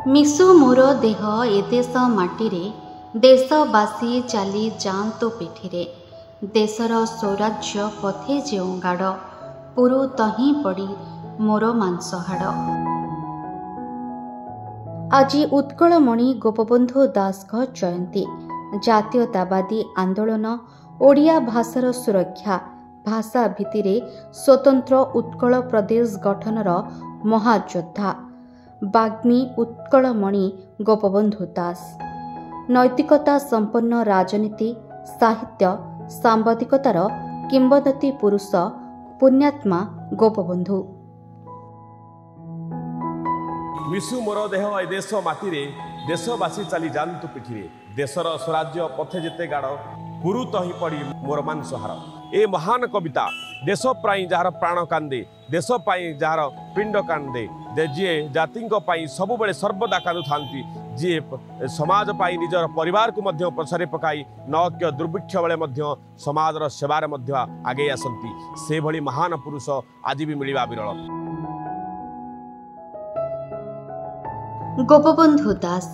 ମିଶୁ ମୋର ଦେହ ଏ ଦେଶ ମାଟିରେ, ଦେଶବାସୀ ଚାଲି ଯାଆନ୍ତୁ ପିଠିରେ। ଦେଶର ସ୍ୱରାଜ୍ୟ ପଥେ ଯେଉଁ ଗାଡ଼, ପୁରୁ ତହିଁ ପଡ଼ି ମୋର ମାଂସ ହାଡ଼। ଆଜି ଉତ୍କଳମଣି ଗୋପବନ୍ଧୁ ଦାସଙ୍କ ଜୟନ୍ତୀ। ଜାତୀୟତାବାଦୀ ଆନ୍ଦୋଳନ, ଓଡ଼ିଆ ଭାଷାର ସୁରକ୍ଷା, ଭାଷା ଭିତ୍ତିରେ ସ୍ୱତନ୍ତ୍ର ଉତ୍କଳ ପ୍ରଦେଶ ଗଠନର ମହାଯୋଦ୍ଧା ବାଗ୍ମୀ ଉତ୍କଳମଣି ଗୋପବନ୍ଧୁ ଦାସ। ନୈତିକତା ସମ୍ପନ୍ନ ରାଜନୀତି, ସାହିତ୍ୟ, ସାମ୍ବାଦିକତାର କିମ୍ବଦନ୍ତୀ ପୁରୁଷ, ପୁଣ୍ୟାତ୍ମା ଗୋପବନ୍ଧୁ। ମିଶୁ ମୋର ଦେହ ଏ ଦେଶ ମାଟିରେ, ଦେଶବାସୀ ଚାଲି ଯାଆନ୍ତୁ ପିଠିରେ। ଦେଶର ସ୍ୱରାଜ୍ୟ ପଥେ ଯେତେ ଗାଡ଼, ପୁରୁ ତହିଁ ପଡ଼ି ମୋର ମାଂସ ହାଡ଼। ଏ ମହାନ କବିତା ଦେଶ ପାଇଁ ଯାହାର ପ୍ରାଣ କାନ୍ଦେ, ଦେଶ ପାଇଁ ଯାହାର ପିଣ୍ଡ କାନ୍ଦେ, ଯିଏ ଜାତିଙ୍କ ପାଇଁ ସବୁବେଳେ ସର୍ବଦା କାନ୍ଦୁଥାନ୍ତି, ଯିଏ ସମାଜ ପାଇଁ ନିଜର ପରିବାରକୁ ମଧ୍ୟ ପଛରେ ପକାଇ ନକ୍ୟ ଦୁର୍ଭିକ୍ଷ ବେଳେ ମଧ୍ୟ ସମାଜର ସେବାରେ ମଧ୍ୟ ଆଗେଇ ଆସନ୍ତି, ସେଭଳି ମହାନ ପୁରୁଷ ଆଜି ବି ମିଳିବା ବିରଳ। ଗୋପବନ୍ଧୁ ଦାସ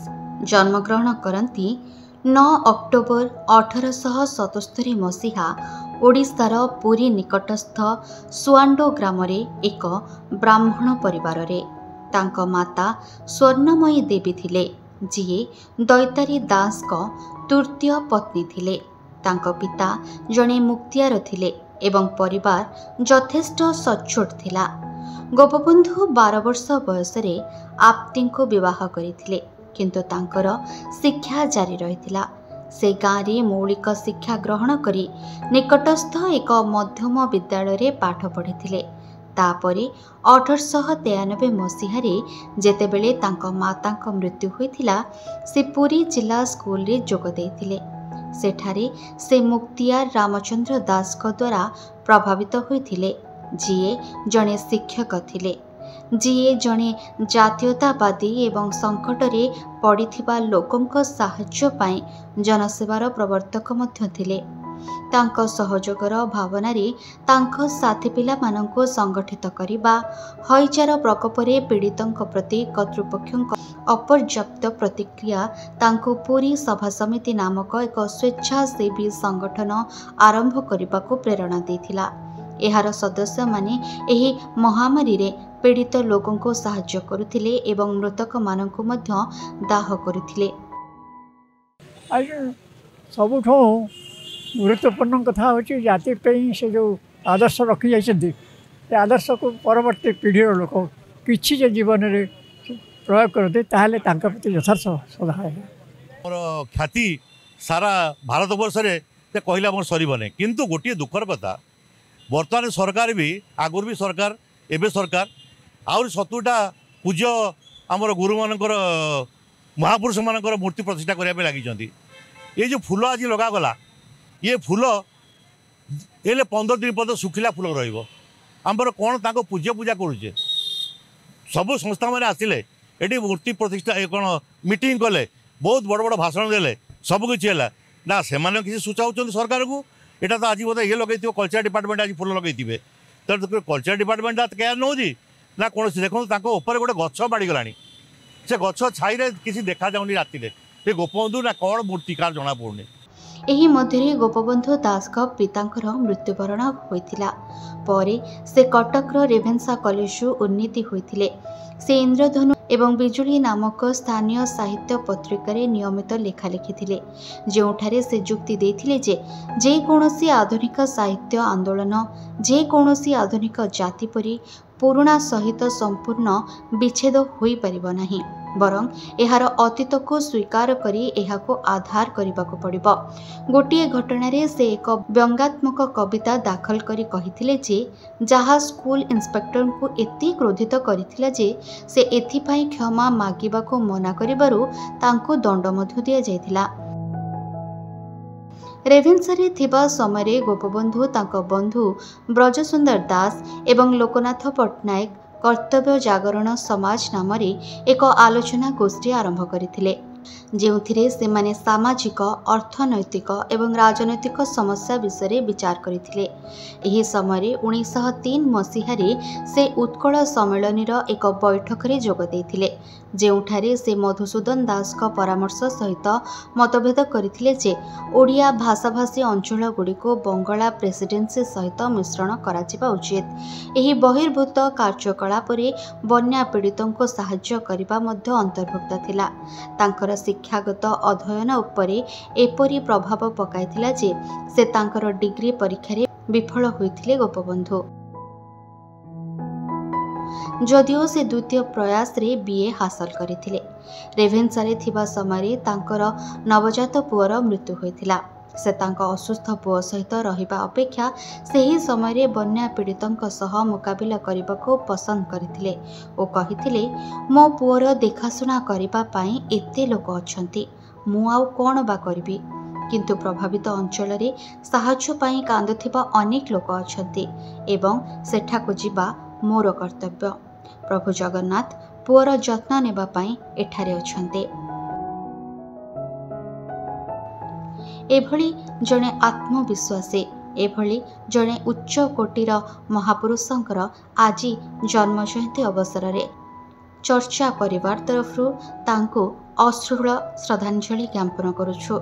ଜନ୍ମଗ୍ରହଣ କରନ୍ତି 9 ଅକ୍ଟୋବର 1877 ମସିହା ଓଡ଼ିଶାର ପୁରୀ ନିକଟସ୍ଥ ସୁଆଣ୍ଡୋ ଗ୍ରାମରେ ଏକ ବ୍ରାହ୍ମଣ ପରିବାରରେ। ତାଙ୍କ ମାତା ସ୍ୱର୍ଣ୍ଣମୟୀ ଦେବୀ ଥିଲେ, ଯିଏ ଦୈତାରୀ ଦାସଙ୍କ ତୃତୀୟ ପତ୍ନୀ ଥିଲେ। ତାଙ୍କ ପିତା ଜଣେ ମୁକ୍ତିଆର ଥିଲେ ଏବଂ ପରିବାର ଯଥେଷ୍ଟ ସଚ୍ଚୋଟ ଥିଲା। ଗୋପବନ୍ଧୁ 12 ବର୍ଷ ବୟସରେ ଆପ୍ତିଙ୍କୁ ବିବାହ କରିଥିଲେ, କିନ୍ତୁ ତାଙ୍କର ଶିକ୍ଷା ଜାରି ରହିଥିଲା। ସେ ଗାଁରେ ମୌଳିକ ଶିକ୍ଷା ଗ୍ରହଣ କରି ନିକଟସ୍ଥ ଏକ ମଧ୍ୟମ ବିଦ୍ୟାଳୟରେ ପାଠ ପଢ଼ିଥିଲେ। ତାପରେ 1893 ମସିହାରେ ଯେତେବେଳେ ତାଙ୍କ ମାତାଙ୍କ ମୃତ୍ୟୁ ହୋଇଥିଲା, ସେ ପୁରୀ ଜିଲ୍ଲା ସ୍କୁଲରେ ଯୋଗ ଦେଇଥିଲେ। ସେଠାରେ ସେ ମୁକ୍ତିଆର ରାମଚନ୍ଦ୍ର ଦାସଙ୍କ ଦ୍ୱାରା ପ୍ରଭାବିତ ହୋଇଥିଲେ, ଯିଏ ଜଣେ ଶିକ୍ଷକ ଥିଲେ, ଯିଏ ଜଣେ ଜାତୀୟତାବାଦୀ ଏବଂ ସଙ୍କଟରେ ପଡ଼ିଥିବା ଲୋକଙ୍କ ସାହାଯ୍ୟ ପାଇଁ ଜନସେବାର ପ୍ରବର୍ତ୍ତକ ମଧ୍ୟ ଥିଲେ। ତାଙ୍କ ସହଯୋଗର ଭାବନାରେ ତାଙ୍କ ସାଥୀ ପିଲାମାନଙ୍କୁ ସଂଗଠିତ କରିବା, ହଇଜାର ପ୍ରକୋପରେ ପୀଡ଼ିତଙ୍କ ପ୍ରତି କର୍ତ୍ତୃପକ୍ଷଙ୍କ ଅପର୍ଯ୍ୟାପ୍ତ ପ୍ରତିକ୍ରିୟା ତାଙ୍କୁ ପୁରୀ ସଭାସମିତି ନାମକ ଏକ ସ୍ୱେଚ୍ଛାସେବୀ ସଂଗଠନ ଆରମ୍ଭ କରିବାକୁ ପ୍ରେରଣା ଦେଇଥିଲା। ଏହାର ସଦସ୍ୟମାନେ ଏହି ମହାମାରୀରେ ପୀଡ଼ିତ ଲୋକଙ୍କୁ ସାହାଯ୍ୟ କରୁଥିଲେ ଏବଂ ମୃତକମାନଙ୍କୁ ମଧ୍ୟ ଦାହ କରୁଥିଲେ। ସବୁଠୁ ଗୁରୁତ୍ୱପୂର୍ଣ୍ଣ କଥା ହେଉଛି ଜାତି ପାଇଁ ସେ ଯେଉଁ ଆଦର୍ଶ ରଖିଯାଇଛନ୍ତି, ସେ ଆଦର୍ଶକୁ ପରବର୍ତ୍ତୀ ପିଢ଼ିର ଲୋକ କିଛି ଯେ ଜୀବନରେ ପ୍ରୟୋଗ କରନ୍ତି, ତାହେଲେ ତାଙ୍କ ପ୍ରତି ଯଥାର୍ଥ ଶ୍ରଦ୍ଧା ହେବ। ମୋର ଖ୍ୟାତି ସାରା ଭାରତବର୍ଷରେ ସେ କହିଲେ ଆମର ସରିବନି। କିନ୍ତୁ ଗୋଟିଏ ଦୁଃଖର କଥା, ବର୍ତ୍ତମାନ ସରକାର ବି, ଆଗରୁ ବି ସରକାର, ଏବେ ସରକାର ଆହୁରି 70ଟା ପୂଜ୍ୟ ଆମର ଗୁରୁମାନଙ୍କର, ମହାପୁରୁଷମାନଙ୍କର ମୂର୍ତ୍ତି ପ୍ରତିଷ୍ଠା କରିବା ପାଇଁ ଲାଗିଛନ୍ତି। ଏ ଯେଉଁ ଫୁଲ ଆଜି ଲଗାଗଲା, ଇଏ ଫୁଲ ହେଲେ 15 ଦିନ ପର୍ଯ୍ୟନ୍ତ ଶୁଖିଲା ଫୁଲ ରହିବ। ଆମର କ'ଣ ତାଙ୍କ ପୂଜା କରୁଛେ। ସବୁ ସଂସ୍ଥାମାନେ ଆସିଲେ ଏଠି ମୂର୍ତ୍ତି ପ୍ରତିଷ୍ଠା କ'ଣ ମିଟିଂ କଲେ, ବହୁତ ବଡ଼ ବଡ଼ ଭାଷଣ ଦେଲେ, ସବୁକିଛି ହେଲା ନା। ସେମାନେ କିଛି ସୂଚାଉଛନ୍ତି ସରକାରକୁ, ଏଇଟା ତ ଆଜି ବୋଧେ ଇଏ ଲଗେଇଥିବ, କଲଚର ଡିପାର୍ଟମେଣ୍ଟ ଆଜି ଫୁଲ ଲଗେଇଥିବେ। ତେଣୁ କଲଚର ଡିପାର୍ଟମେଣ୍ଟ କେୟାର ନେଉଛି ନା କୌଣସି। ଦେଖନ୍ତୁ ତାଙ୍କ ଉପରେ ଗୋଟେ ଗଛ ମାଡ଼ିଗଲାଣି, ସେ ଗଛ ଛାଇରେ କିଛି ଦେଖାଯାଉନି ରାତିରେ। ସେ ଗୋପବନ୍ଧୁ ନା କ'ଣ ମୂର୍ତ୍ତି କାହାର ଜଣାପଡ଼ୁନି। ଏହି ମଧ୍ୟରେ ଗୋପବନ୍ଧୁ ଦାସଙ୍କ ପିତାଙ୍କର ମୃତ୍ୟୁବରଣ ହୋଇଥିଲା। ପରେ ସେ କଟକର ରେଭେନ୍ସା କଲେଜରୁ ଉନ୍ନୀତ ହୋଇଥିଲେ। ସେ ଇନ୍ଦ୍ରଧନୁ ଏବଂ ବିଜୁଳି ନାମକ ସ୍ଥାନୀୟ ସାହିତ୍ୟ ପତ୍ରିକାରେ ନିୟମିତ ଲେଖା ଲେଖିଥିଲେ, ଯେଉଁଠାରେ ସେ ଯୁକ୍ତି ଦେଇଥିଲେ ଯେ ଯେକୌଣସି ଆଧୁନିକ ସାହିତ୍ୟ ଆନ୍ଦୋଳନ ଯେକୌଣସି ଆଧୁନିକ ଜାତି ପରି ପୁରୁଣା ସହିତ ସମ୍ପୂର୍ଣ୍ଣ ବିଚ୍ଛେଦ ହୋଇପାରିବ ନାହିଁ, ବରଂ ଏହାର ଅତୀତକୁ ସ୍ୱୀକାର କରି ଏହାକୁ ଆଧାର କରିବାକୁ ପଡ଼ିବ। ଗୋଟିଏ ଘଟଣାରେ ସେ ଏକ ବ୍ୟଙ୍ଗାତ୍ମକ କବିତା ଦାଖଲ କରି କହିଥିଲେ ଯେ ଯାହା ସ୍କୁଲ ଇନ୍ସପେକ୍ଟରଙ୍କୁ ଏତେ କ୍ରୋଧିତ କରିଥିଲା ଯେ ସେ ଏଥିପାଇଁ କ୍ଷମା ମାଗିବାକୁ ମନା କରିବାରୁ ତାଙ୍କୁ ଦଣ୍ଡ ମଧ୍ୟ ଦିଆଯାଇଥିଲା। ରେଭେନ୍ସାରେ ଥିବା ସମୟରେ ଗୋପବନ୍ଧୁ ତାଙ୍କ ବନ୍ଧୁ ବ୍ରଜସୁନ୍ଦର ଦାସ ଏବଂ ଲୋକନାଥ ପଟ୍ଟନାୟକ କର୍ତ୍ତବ୍ୟ ଜାଗରଣ ସମାଜ ନାମରେ ଏକ ଆଲୋଚନା ଗୋଷ୍ଠୀ ଆରମ୍ଭ କରିଥିଲେ। ଯେଉଁଥିରେ ସେମାନେ ସାମାଜିକ ଅର୍ଥନୈତିକ ଏବଂ ରାଜନୈତିକ ସମସ୍ୟା ବିଷୟରେ ବିଚାର କରିଥିଲେ। ଏହି ସମୟରେ 1903 ମସିହାରେ ସେ ଉତ୍କଳ ସମ୍ମିଳନୀର ଏକ ବୈଠକରେ ଯୋଗ ଦେଇଥିଲେ, ଯେଉଁଠାରେ ସେ ମଧୁସୂଦନ ଦାସଙ୍କ ପରାମର୍ଶ ସହିତ ମତଭେଦ କରିଥିଲେ ଯେ ଓଡ଼ିଆ ଭାଷାଭାଷୀ ଅଞ୍ଚଳଗୁଡ଼ିକୁ ବଙ୍ଗଳା ପ୍ରେସିଡେନ୍ସି ସହିତ ମିଶ୍ରଣ କରାଯିବା ଉଚିତ। ଏହି ବହିର୍ଭୂତ କାର୍ଯ୍ୟକଳାପରେ ବନ୍ୟା ପୀଡ଼ିତଙ୍କୁ ସାହାଯ୍ୟ କରିବା ମଧ୍ୟ ଅନ୍ତର୍ଭୁକ୍ତ ଥିଲା। ତାଙ୍କର ଶିକ୍ଷାଗତ ଅଧ୍ୟୟନ ଉପରେ ଏପରି ପ୍ରଭାବ ପକାଇଥିଲା ଯେ ସେ ତାଙ୍କର ଡିଗ୍ରୀ ପରୀକ୍ଷାରେ ବିଫଳ ହୋଇଥିଲେ। ଗୋପବନ୍ଧୁ ଯଦିଓ ସେ ଦ୍ୱିତୀୟ ପ୍ରୟାସରେ BA ହାସଲ କରିଥିଲେ, ରେଭେନ୍ସାରେ ଥିବା ସମୟରେ ତାଙ୍କର ନବଜାତ ପୁଅର ମୃତ୍ୟୁ ହୋଇଥିଲା। ସେ ତାଙ୍କ ଅସୁସ୍ଥ ପୁଅ ସହିତ ରହିବା ଅପେକ୍ଷା ସେହି ସମୟରେ ବନ୍ୟା ପୀଡ଼ିତଙ୍କ ସହ ମୁକାବିଲା କରିବାକୁ ପସନ୍ଦ କରିଥିଲେ ଓ କହିଥିଲେ, ମୋ ପୁଅର ଦେଖାଶୁଣା କରିବା ପାଇଁ ଏତେ ଲୋକ ଅଛନ୍ତି, ମୁଁ ଆଉ କ'ଣ ବା କରିବି? କିନ୍ତୁ ପ୍ରଭାବିତ ଅଞ୍ଚଳରେ ସାହାଯ୍ୟ ପାଇଁ କାନ୍ଦୁଥିବା ଅନେକ ଲୋକ ଅଛନ୍ତି ଏବଂ ସେଠାକୁ ଯିବା ମୋର କର୍ତ୍ତବ୍ୟ। ପ୍ରଭୁ ଜଗନ୍ନାଥ ପୁଅର ଯତ୍ନ ନେବା ପାଇଁ ଏଠାରେ ଅଛନ୍ତି। ଏଭଳି ଜଣେ ଆତ୍ମବିଶ୍ୱାସୀ, ଏଭଳି ଜଣେ ଉଚ୍ଚ କୋଟିର ମହାପୁରୁଷଙ୍କର ଆଜି ଜନ୍ମଜୟନ୍ତୀ ଅବସରରେ ଚର୍ଚ୍ଚା ପରିବାର ତରଫରୁ ତାଙ୍କୁ ଅଶ୍ରୁଳ ଶ୍ରଦ୍ଧାଞ୍ଜଳି ଜ୍ଞାପନ କରୁଛୁ।